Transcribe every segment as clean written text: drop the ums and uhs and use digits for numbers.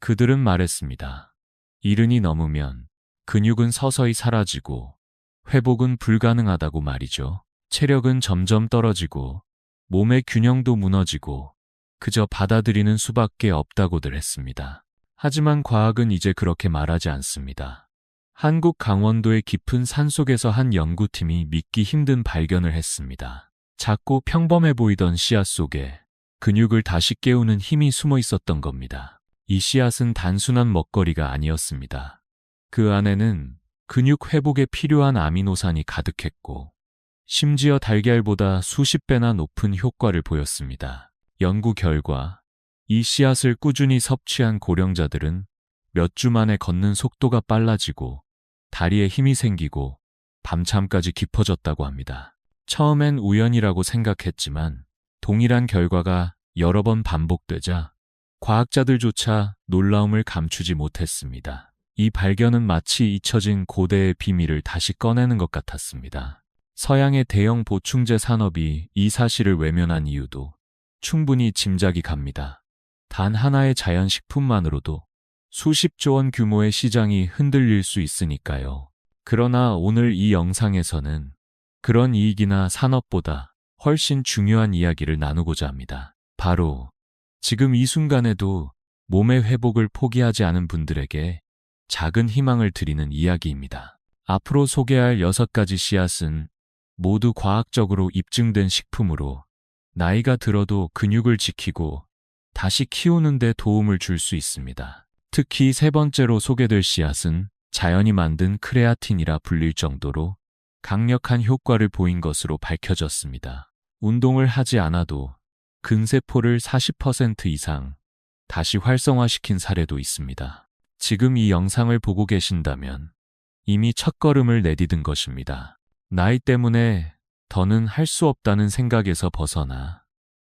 그들은 말했습니다. 이른이 넘으면 근육은 서서히 사라지고 회복은 불가능하다고 말이죠. 체력은 점점 떨어지고 몸의 균형도 무너지고 그저 받아들이는 수밖에 없다고들 했습니다. 하지만 과학은 이제 그렇게 말하지 않습니다. 한국 강원도의 깊은 산속에서 한 연구팀이 믿기 힘든 발견을 했습니다. 작고 평범해 보이던 씨앗 속에 근육을 다시 깨우는 힘이 숨어 있었던 겁니다. 이 씨앗은 단순한 먹거리가 아니었습니다. 그 안에는 근육 회복에 필요한 아미노산이 가득했고 심지어 달걀보다 수십 배나 높은 효과를 보였습니다. 연구 결과 이 씨앗을 꾸준히 섭취한 고령자들은 몇 주 만에 걷는 속도가 빨라지고 다리에 힘이 생기고 밤잠까지 깊어졌다고 합니다. 처음엔 우연이라고 생각했지만 동일한 결과가 여러 번 반복되자 과학자들조차 놀라움을 감추지 못했습니다. 이 발견은 마치 잊혀진 고대의 비밀을 다시 꺼내는 것 같았습니다. 서양의 대형 보충제 산업이 이 사실을 외면한 이유도 충분히 짐작이 갑니다. 단 하나의 자연식품만으로도 수십조 원 규모의 시장이 흔들릴 수 있으니까요. 그러나 오늘 이 영상에서는 그런 이익이나 산업보다 훨씬 중요한 이야기를 나누고자 합니다. 바로 지금 이 순간에도 몸의 회복을 포기하지 않은 분들에게 작은 희망을 드리는 이야기입니다. 앞으로 소개할 6가지 씨앗은 모두 과학적으로 입증된 식품으로 나이가 들어도 근육을 지키고 다시 키우는 데 도움을 줄 수 있습니다. 특히 3번째로 소개될 씨앗은 자연이 만든 크레아틴이라 불릴 정도로 강력한 효과를 보인 것으로 밝혀졌습니다. 운동을 하지 않아도 근세포를 40% 이상 다시 활성화시킨 사례도 있습니다. 지금 이 영상을 보고 계신다면 이미 첫걸음을 내디딘 것입니다. 나이 때문에 더는 할 수 없다는 생각에서 벗어나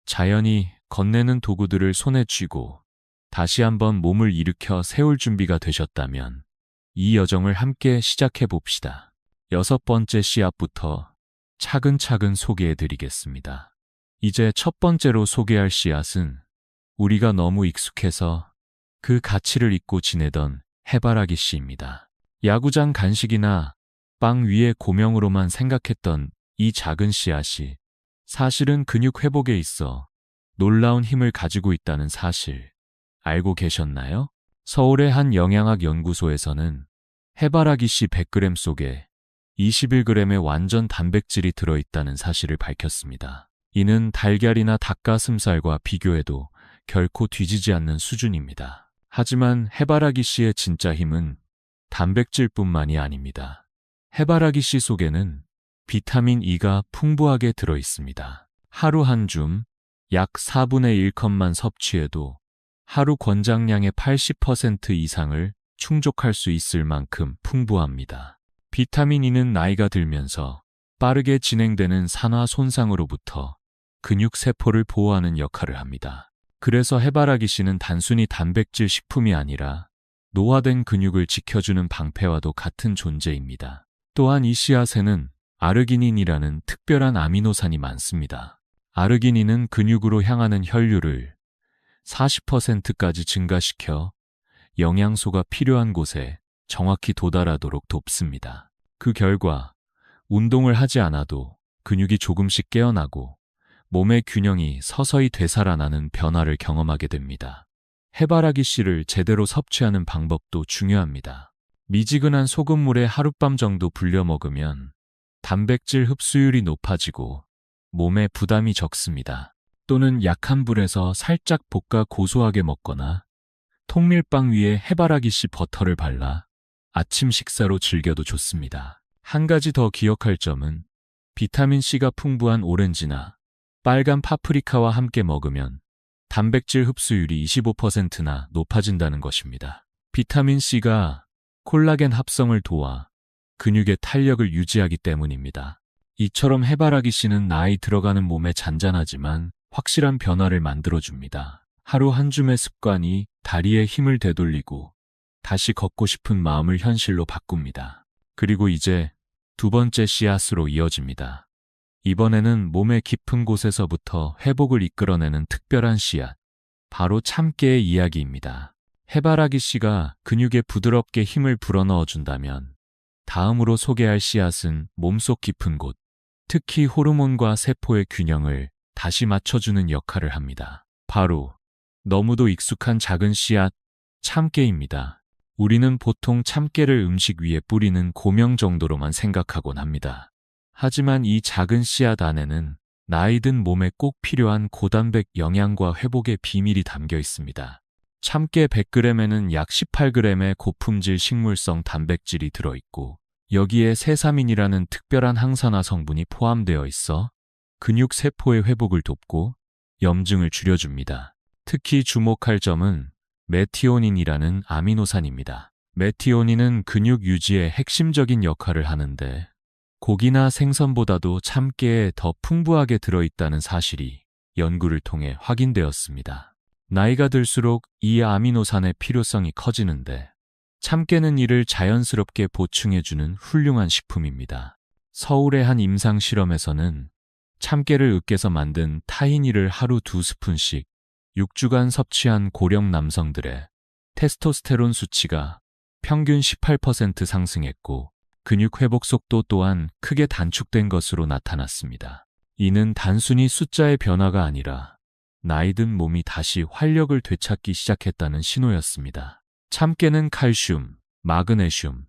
자연이 건네는 도구들을 손에 쥐고 다시 한번 몸을 일으켜 세울 준비가 되셨다면 이 여정을 함께 시작해 봅시다. 6번째 씨앗부터 차근차근 소개해 드리겠습니다. 이제 첫 번째로 소개할 씨앗은 우리가 너무 익숙해서 그 가치를 잊고 지내던 해바라기 씨입니다. 야구장 간식이나 빵 위에 고명으로만 생각했던 이 작은 씨앗이 사실은 근육 회복에 있어 놀라운 힘을 가지고 있다는 사실 알고 계셨나요? 서울의 한 영양학 연구소에서는 해바라기 씨 100g 속에 21g의 완전 단백질이 들어있다는 사실을 밝혔습니다. 이는 달걀이나 닭가슴살과 비교해도 결코 뒤지지 않는 수준입니다. 하지만 해바라기 씨의 진짜 힘은 단백질뿐만이 아닙니다. 해바라기 씨 속에는 비타민 E가 풍부하게 들어 있습니다. 하루 한 줌, 약 4분의 1컵만 섭취해도 하루 권장량의 80% 이상을 충족할 수 있을 만큼 풍부합니다. 비타민 E는 나이가 들면서 빠르게 진행되는 산화 손상으로부터 근육 세포를 보호하는 역할을 합니다. 그래서 해바라기 씨는 단순히 단백질 식품이 아니라 노화된 근육을 지켜주는 방패와도 같은 존재입니다. 또한 이 씨앗에는 아르기닌이라는 특별한 아미노산이 많습니다. 아르기닌은 근육으로 향하는 혈류를 40%까지 증가시켜 영양소가 필요한 곳에 정확히 도달하도록 돕습니다. 그 결과 운동을 하지 않아도 근육이 조금씩 깨어나고 몸의 균형이 서서히 되살아나는 변화를 경험하게 됩니다. 해바라기 씨를 제대로 섭취하는 방법도 중요합니다. 미지근한 소금물에 하룻밤 정도 불려 먹으면 단백질 흡수율이 높아지고 몸에 부담이 적습니다. 또는 약한 불에서 살짝 볶아 고소하게 먹거나 통밀빵 위에 해바라기 씨 버터를 발라 아침 식사로 즐겨도 좋습니다. 한 가지 더 기억할 점은 비타민C가 풍부한 오렌지나 빨간 파프리카와 함께 먹으면 단백질 흡수율이 25%나 높아진다는 것입니다. 비타민C가 콜라겐 합성을 도와 근육의 탄력을 유지하기 때문입니다. 이처럼 해바라기 씨는 나이 들어가는 몸에 잔잔하지만 확실한 변화를 만들어줍니다. 하루 한 줌의 습관이 다리에 힘을 되돌리고 다시 걷고 싶은 마음을 현실로 바꿉니다. 그리고 이제 2번째 씨앗으로 이어집니다. 이번에는 몸의 깊은 곳에서부터 회복을 이끌어내는 특별한 씨앗, 바로 참깨의 이야기입니다. 해바라기 씨가 근육에 부드럽게 힘을 불어넣어 준다면 다음으로 소개할 씨앗은 몸속 깊은 곳, 특히 호르몬과 세포의 균형을 다시 맞춰주는 역할을 합니다. 바로 너무도 익숙한 작은 씨앗, 참깨입니다. 우리는 보통 참깨를 음식 위에 뿌리는 고명 정도로만 생각하곤 합니다. 하지만 이 작은 씨앗 안에는 나이든 몸에 꼭 필요한 고단백 영양과 회복의 비밀이 담겨 있습니다. 참깨 100g에는 약 18g의 고품질 식물성 단백질이 들어있고 여기에 세사민이라는 특별한 항산화 성분이 포함되어 있어 근육 세포의 회복을 돕고 염증을 줄여줍니다. 특히 주목할 점은 메티오닌이라는 아미노산입니다. 메티오닌은 근육 유지에 핵심적인 역할을 하는데 고기나 생선보다도 참깨에 더 풍부하게 들어있다는 사실이 연구를 통해 확인되었습니다. 나이가 들수록 이 아미노산의 필요성이 커지는데 참깨는 이를 자연스럽게 보충해주는 훌륭한 식품입니다. 서울의 한 임상 실험에서는 참깨를 으깨서 만든 타히니를 하루 2스푼씩 6주간 섭취한 고령 남성들의 테스토스테론 수치가 평균 18% 상승했고 근육 회복 속도 또한 크게 단축된 것으로 나타났습니다. 이는 단순히 숫자의 변화가 아니라 나이든 몸이 다시 활력을 되찾기 시작했다는 신호였습니다. 참깨는 칼슘, 마그네슘,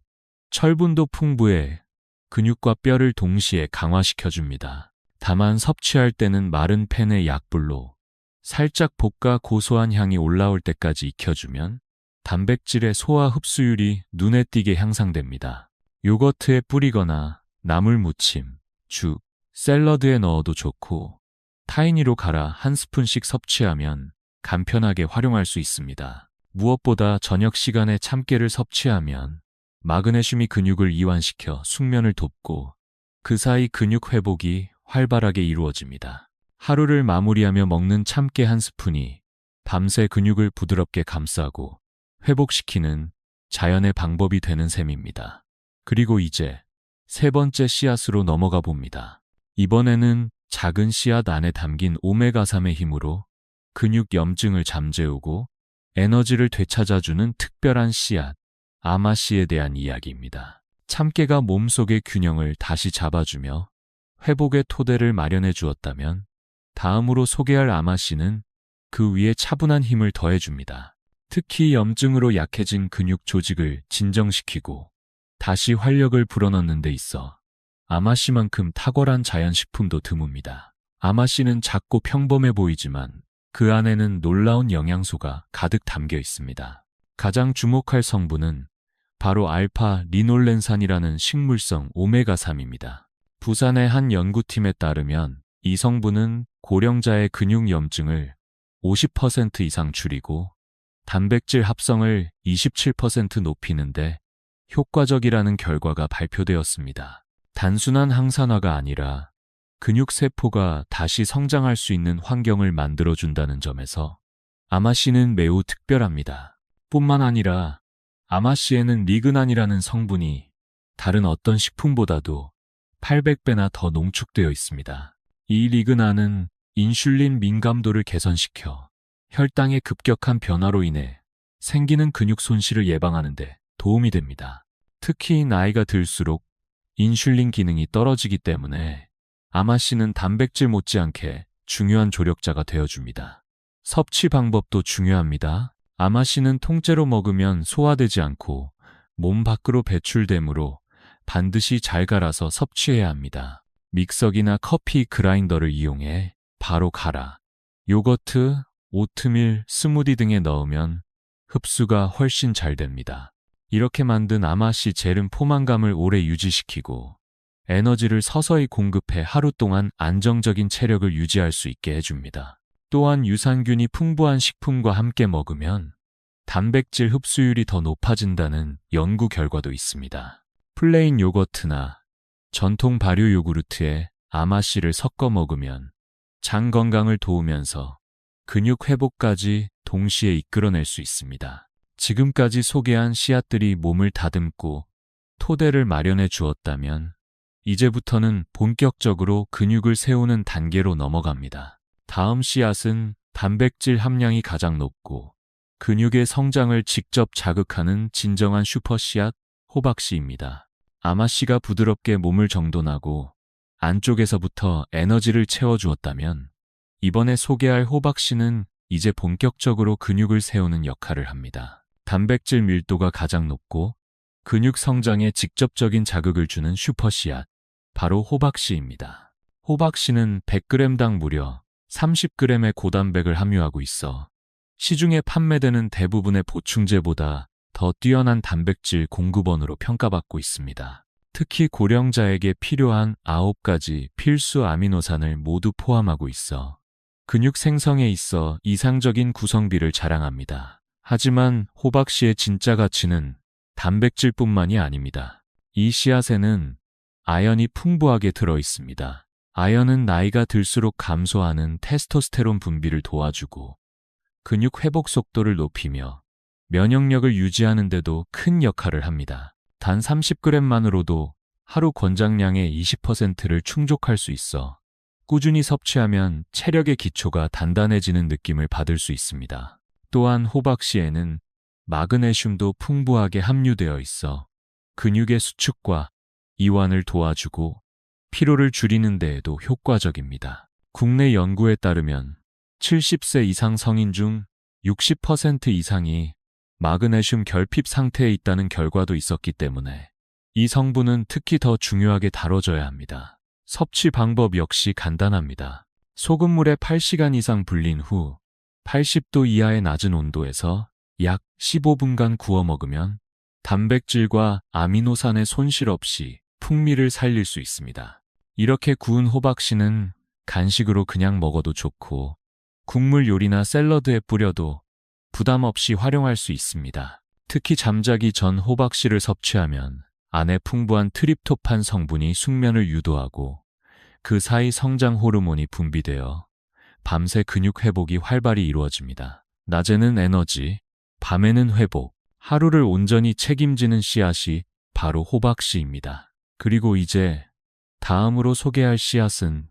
철분도 풍부해 근육과 뼈를 동시에 강화시켜줍니다. 다만 섭취할 때는 마른 팬의 약불로 살짝 볶아 고소한 향이 올라올 때까지 익혀주면 단백질의 소화 흡수율이 눈에 띄게 향상됩니다. 요거트에 뿌리거나 나물 무침, 죽, 샐러드에 넣어도 좋고 타이니로 갈아 한 스푼씩 섭취하면 간편하게 활용할 수 있습니다. 무엇보다 저녁 시간에 참깨를 섭취하면 마그네슘이 근육을 이완시켜 숙면을 돕고 그 사이 근육 회복이 활발하게 이루어집니다. 하루를 마무리하며 먹는 참깨 한 스푼이 밤새 근육을 부드럽게 감싸고 회복시키는 자연의 방법이 되는 셈입니다. 그리고 이제 세 번째 씨앗으로 넘어가 봅니다. 이번에는 작은 씨앗 안에 담긴 오메가3의 힘으로 근육 염증을 잠재우고 에너지를 되찾아주는 특별한 씨앗, 아마씨에 대한 이야기입니다. 참깨가 몸속의 균형을 다시 잡아주며 회복의 토대를 마련해 주었다면 다음으로 소개할 아마씨는 그 위에 차분한 힘을 더해줍니다. 특히 염증으로 약해진 근육 조직을 진정시키고 다시 활력을 불어넣는 데 있어 아마씨만큼 탁월한 자연식품도 드뭅니다. 아마씨는 작고 평범해 보이지만 그 안에는 놀라운 영양소가 가득 담겨 있습니다. 가장 주목할 성분은 바로 알파 리놀렌산이라는 식물성 오메가3입니다. 부산의 한 연구팀에 따르면 이 성분은 고령자의 근육 염증을 50% 이상 줄이고 단백질 합성을 27% 높이는데 효과적이라는 결과가 발표되었습니다. 단순한 항산화가 아니라 근육세포가 다시 성장할 수 있는 환경을 만들어준다는 점에서 아마씨는 매우 특별합니다. 뿐만 아니라 아마씨에는 리그난이라는 성분이 다른 어떤 식품보다도 800배나 더 농축되어 있습니다. 이 리그난은 인슐린 민감도를 개선시켜 혈당의 급격한 변화로 인해 생기는 근육 손실을 예방하는 데 도움이 됩니다. 특히 나이가 들수록 인슐린 기능이 떨어지기 때문에 아마씨는 단백질 못지않게 중요한 조력자가 되어줍니다. 섭취 방법도 중요합니다. 아마씨는 통째로 먹으면 소화되지 않고 몸 밖으로 배출되므로 반드시 잘 갈아서 섭취해야 합니다. 믹서기나 커피 그라인더를 이용해 바로 갈아 요거트, 오트밀, 스무디 등에 넣으면 흡수가 훨씬 잘 됩니다. 이렇게 만든 아마씨 젤은 포만감을 오래 유지시키고 에너지를 서서히 공급해 하루 동안 안정적인 체력을 유지할 수 있게 해줍니다. 또한 유산균이 풍부한 식품과 함께 먹으면 단백질 흡수율이 더 높아진다는 연구 결과도 있습니다. 플레인 요거트나 전통 발효 요구르트에 아마씨를 섞어 먹으면 장 건강을 도우면서 근육 회복까지 동시에 이끌어낼 수 있습니다. 지금까지 소개한 씨앗들이 몸을 다듬고 토대를 마련해 주었다면 이제부터는 본격적으로 근육을 세우는 단계로 넘어갑니다. 다음 씨앗은 단백질 함량이 가장 높고 근육의 성장을 직접 자극하는 진정한 슈퍼씨앗, 호박씨입니다. 아마씨가 부드럽게 몸을 정돈하고 안쪽에서부터 에너지를 채워주었다면 이번에 소개할 호박씨는 이제 본격적으로 근육을 세우는 역할을 합니다. 단백질 밀도가 가장 높고 근육 성장에 직접적인 자극을 주는 슈퍼씨앗, 바로 호박씨입니다. 호박씨는 100g당 무려 30g의 고단백을 함유하고 있어 시중에 판매되는 대부분의 보충제보다 더 뛰어난 단백질 공급원으로 평가받고 있습니다. 특히 고령자에게 필요한 9가지 필수 아미노산을 모두 포함하고 있어 근육 생성에 있어 이상적인 구성비를 자랑합니다. 하지만 호박씨의 진짜 가치는 단백질뿐만이 아닙니다. 이 씨앗에는 아연이 풍부하게 들어 있습니다. 아연은 나이가 들수록 감소하는 테스토스테론 분비를 도와주고 근육 회복 속도를 높이며 면역력을 유지하는 데도 큰 역할을 합니다. 단 30g만으로도 하루 권장량의 20%를 충족할 수 있어 꾸준히 섭취하면 체력의 기초가 단단해지는 느낌을 받을 수 있습니다. 또한 호박씨에는 마그네슘도 풍부하게 함유되어 있어 근육의 수축과 이완을 도와주고 피로를 줄이는 데에도 효과적입니다. 국내 연구에 따르면 70세 이상 성인 중 60% 이상이 마그네슘 결핍 상태에 있다는 결과도 있었기 때문에 이 성분은 특히 더 중요하게 다뤄져야 합니다. 섭취 방법 역시 간단합니다. 소금물에 8시간 이상 불린 후 80도 이하의 낮은 온도에서 약 15분간 구워 먹으면 단백질과 아미노산의 손실 없이 풍미를 살릴 수 있습니다. 이렇게 구운 호박씨는 간식으로 그냥 먹어도 좋고 국물 요리나 샐러드에 뿌려도 부담 없이 활용할 수 있습니다. 특히 잠자기 전 호박씨를 섭취하면 안에 풍부한 트립토판 성분이 숙면을 유도하고 그 사이 성장 호르몬이 분비되어 밤새 근육 회복이 활발히 이루어집니다. 낮에는 에너지, 밤에는 회복, 하루를 온전히 책임지는 씨앗이 바로 호박씨입니다. 그리고 이제 다음으로 소개할 씨앗은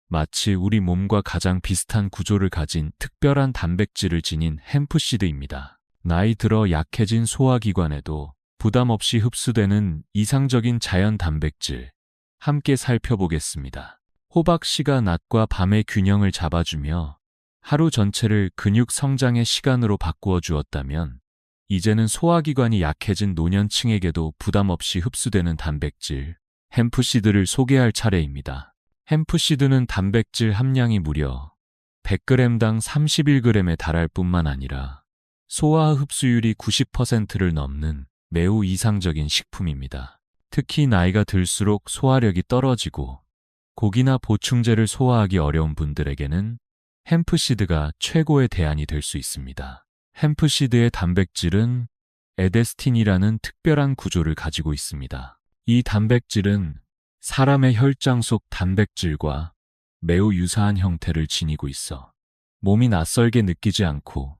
마치 우리 몸과 가장 비슷한 구조를 가진 특별한 단백질을 지닌 햄프시드입니다. 나이 들어 약해진 소화기관에도 부담 없이 흡수되는 이상적인 자연 단백질, 함께 살펴보겠습니다. 호박씨가 낮과 밤의 균형을 잡아주며 하루 전체를 근육 성장의 시간으로 바꾸어 주었다면 이제는 소화기관이 약해진 노년층에게도 부담 없이 흡수되는 단백질, 햄프시드를 소개할 차례입니다. 햄프시드는 단백질 함량이 무려 100g당 31g에 달할 뿐만 아니라 소화 흡수율이 90%를 넘는 매우 이상적인 식품입니다. 특히 나이가 들수록 소화력이 떨어지고 고기나 보충제를 소화하기 어려운 분들에게는 햄프시드가 최고의 대안이 될 수 있습니다. 햄프시드의 단백질은 에데스틴이라는 특별한 구조를 가지고 있습니다. 이 단백질은 사람의 혈장 속 단백질과 매우 유사한 형태를 지니고 있어 몸이 낯설게 느끼지 않고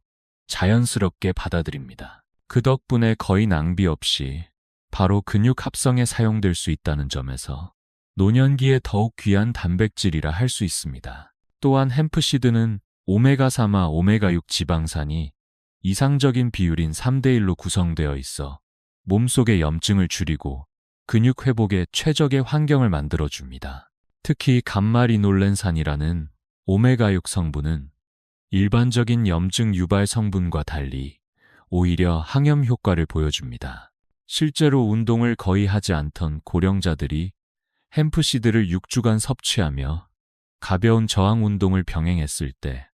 자연스럽게 받아들입니다. 그 덕분에 거의 낭비 없이 바로 근육 합성에 사용될 수 있다는 점에서 노년기에 더욱 귀한 단백질이라 할 수 있습니다. 또한 햄프시드는 오메가3와 오메가6 지방산이 이상적인 비율인 3대1로 구성되어 있어 몸속의 염증을 줄이고 근육 회복에 최적의 환경을 만들어줍니다. 특히 감마리놀렌산이라는 오메가6 성분은 일반적인 염증 유발 성분과 달리 오히려 항염 효과를 보여줍니다. 실제로 운동을 거의 하지 않던 고령자들이 햄프시드를 6주간 섭취하며 가벼운 저항 운동을 병행했을 때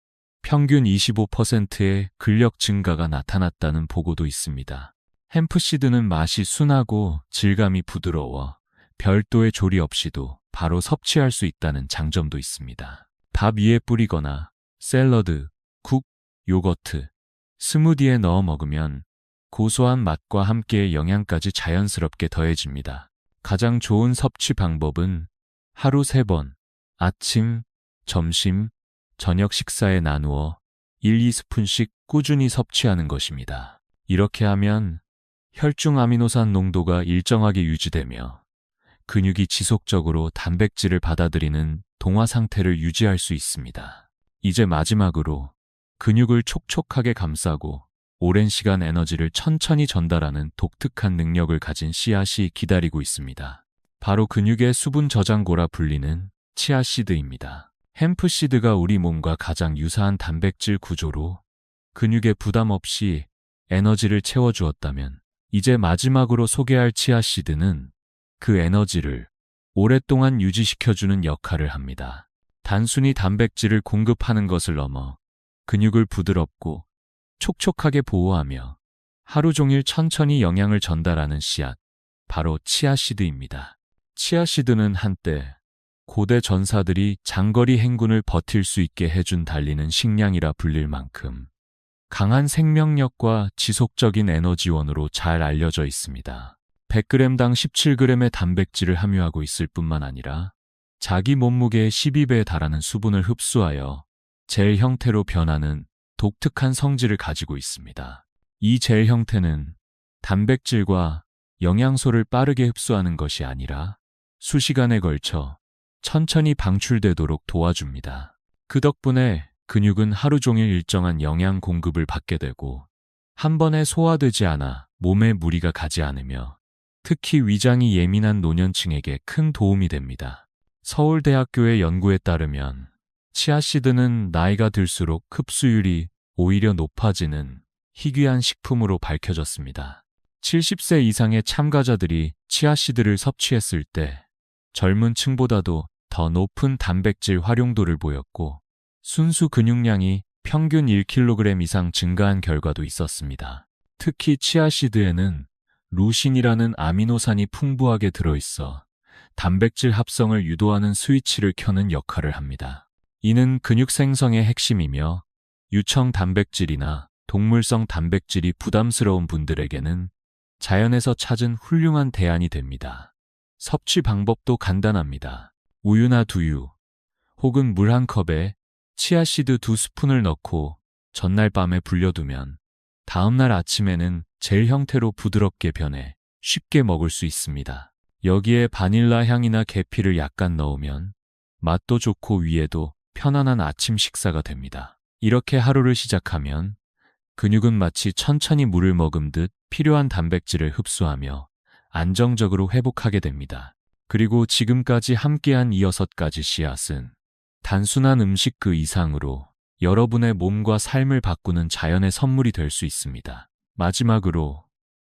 평균 25%의 근력 증가가 나타났다는 보고도 있습니다. 햄프시드는 맛이 순하고 질감이 부드러워 별도의 조리 없이도 바로 섭취할 수 있다는 장점도 있습니다. 밥 위에 뿌리거나 샐러드, 국, 요거트, 스무디에 넣어 먹으면 고소한 맛과 함께 영양까지 자연스럽게 더해집니다. 가장 좋은 섭취 방법은 하루 3번, 아침, 점심, 저녁 식사에 나누어 1-2스푼씩 꾸준히 섭취하는 것입니다. 이렇게 하면 혈중 아미노산 농도가 일정하게 유지되며 근육이 지속적으로 단백질을 받아들이는 동화 상태를 유지할 수 있습니다. 이제 마지막으로 근육을 촉촉하게 감싸고 오랜 시간 에너지를 천천히 전달하는 독특한 능력을 가진 씨앗이 기다리고 있습니다. 바로 근육의 수분 저장고라 불리는 치아씨드입니다. 햄프시드가 우리 몸과 가장 유사한 단백질 구조로 근육에 부담 없이 에너지를 채워주었다면, 이제 마지막으로 소개할 치아씨드는 그 에너지를 오랫동안 유지시켜주는 역할을 합니다. 단순히 단백질을 공급하는 것을 넘어 근육을 부드럽고 촉촉하게 보호하며 하루 종일 천천히 영양을 전달하는 씨앗, 바로 치아씨드입니다. 치아씨드는 한때 고대 전사들이 장거리 행군을 버틸 수 있게 해준 달리는 식량이라 불릴 만큼 강한 생명력과 지속적인 에너지원으로 잘 알려져 있습니다. 100g당 17g의 단백질을 함유하고 있을 뿐만 아니라 자기 몸무게의 12배에 달하는 수분을 흡수하여 젤 형태로 변하는 독특한 성질을 가지고 있습니다. 이 젤 형태는 단백질과 영양소를 빠르게 흡수하는 것이 아니라 수시간에 걸쳐 천천히 방출되도록 도와줍니다. 그 덕분에 근육은 하루 종일 일정한 영양 공급을 받게 되고 한 번에 소화되지 않아 몸에 무리가 가지 않으며 특히 위장이 예민한 노년층에게 큰 도움이 됩니다. 서울대학교의 연구에 따르면 치아씨드는 나이가 들수록 흡수율이 오히려 높아지는 희귀한 식품으로 밝혀졌습니다. 70세 이상의 참가자들이 치아씨드를 섭취했을 때 젊은 층보다도 더 높은 단백질 활용도를 보였고 순수 근육량이 평균 1kg 이상 증가한 결과도 있었습니다. 특히 치아씨드에는 루신이라는 아미노산이 풍부하게 들어있어 단백질 합성을 유도하는 스위치를 켜는 역할을 합니다. 이는 근육 생성의 핵심이며 유청 단백질이나 동물성 단백질이 부담스러운 분들에게는 자연에서 찾은 훌륭한 대안이 됩니다. 섭취 방법도 간단합니다. 우유나 두유 혹은 물 한 컵에 치아씨드 2스푼을 넣고 전날 밤에 불려두면 다음날 아침에는 젤 형태로 부드럽게 변해 쉽게 먹을 수 있습니다. 여기에 바닐라 향이나 계피를 약간 넣으면 맛도 좋고 위에도 편안한 아침 식사가 됩니다. 이렇게 하루를 시작하면 근육은 마치 천천히 물을 머금듯 필요한 단백질을 흡수하며 안정적으로 회복하게 됩니다. 그리고 지금까지 함께한 이 6가지 씨앗은 단순한 음식 그 이상으로 여러분의 몸과 삶을 바꾸는 자연의 선물이 될 수 있습니다. 마지막으로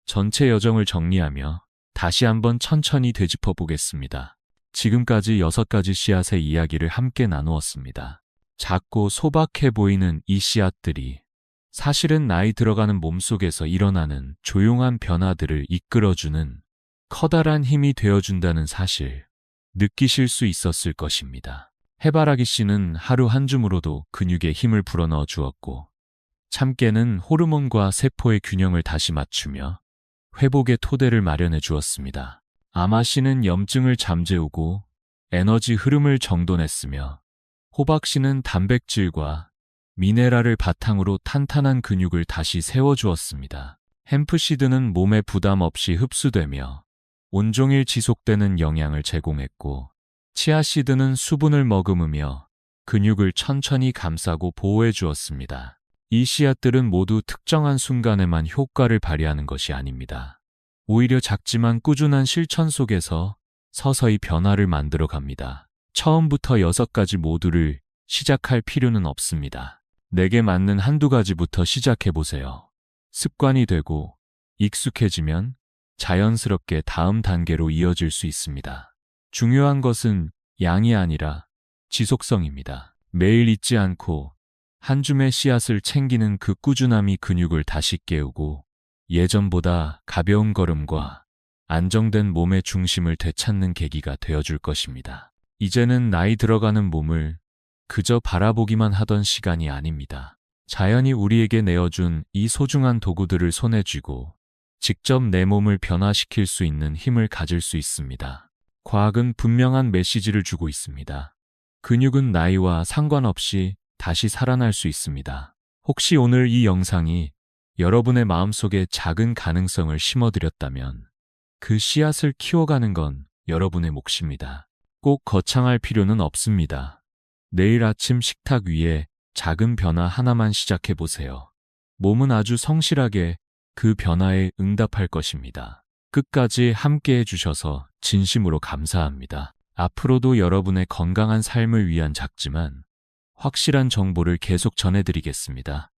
전체 여정을 정리하며 다시 한번 천천히 되짚어 보겠습니다. 지금까지 6가지 씨앗의 이야기를 함께 나누었습니다. 작고 소박해 보이는 이 씨앗들이 사실은 나이 들어가는 몸속에서 일어나는 조용한 변화들을 이끌어주는 커다란 힘이 되어준다는 사실, 느끼실 수 있었을 것입니다. 해바라기 씨는 하루 한 줌으로도 근육에 힘을 불어넣어 주었고, 참깨는 호르몬과 세포의 균형을 다시 맞추며 회복의 토대를 마련해 주었습니다. 아마 씨는 염증을 잠재우고 에너지 흐름을 정돈했으며, 호박 씨는 단백질과 미네랄을 바탕으로 탄탄한 근육을 다시 세워주었습니다. 햄프시드는 몸에 부담 없이 흡수되며 온종일 지속되는 영양을 제공했고, 치아씨드는 수분을 머금으며 근육을 천천히 감싸고 보호해 주었습니다. 이 씨앗들은 모두 특정한 순간에만 효과를 발휘하는 것이 아닙니다. 오히려 작지만 꾸준한 실천 속에서 서서히 변화를 만들어 갑니다. 처음부터 6가지 모두를 시작할 필요는 없습니다. 내게 맞는 한두 가지부터 시작해보세요. 습관이 되고 익숙해지면 자연스럽게 다음 단계로 이어질 수 있습니다. 중요한 것은 양이 아니라 지속성입니다. 매일 잊지 않고 한 줌의 씨앗을 챙기는 그 꾸준함이 근육을 다시 깨우고 예전보다 가벼운 걸음과 안정된 몸의 중심을 되찾는 계기가 되어줄 것입니다. 이제는 나이 들어가는 몸을 그저 바라보기만 하던 시간이 아닙니다. 자연이 우리에게 내어준 이 소중한 도구들을 손에 쥐고 직접 내 몸을 변화시킬 수 있는 힘을 가질 수 있습니다. 과학은 분명한 메시지를 주고 있습니다. 근육은 나이와 상관없이 다시 살아날 수 있습니다. 혹시 오늘 이 영상이 여러분의 마음속에 작은 가능성을 심어드렸다면 그 씨앗을 키워가는 건 여러분의 몫입니다. 꼭 거창할 필요는 없습니다. 내일 아침 식탁 위에 작은 변화 하나만 시작해보세요. 몸은 아주 성실하게 그 변화에 응답할 것입니다. 끝까지 함께 해주셔서 진심으로 감사합니다. 앞으로도 여러분의 건강한 삶을 위한 작지만 확실한 정보를 계속 전해드리겠습니다.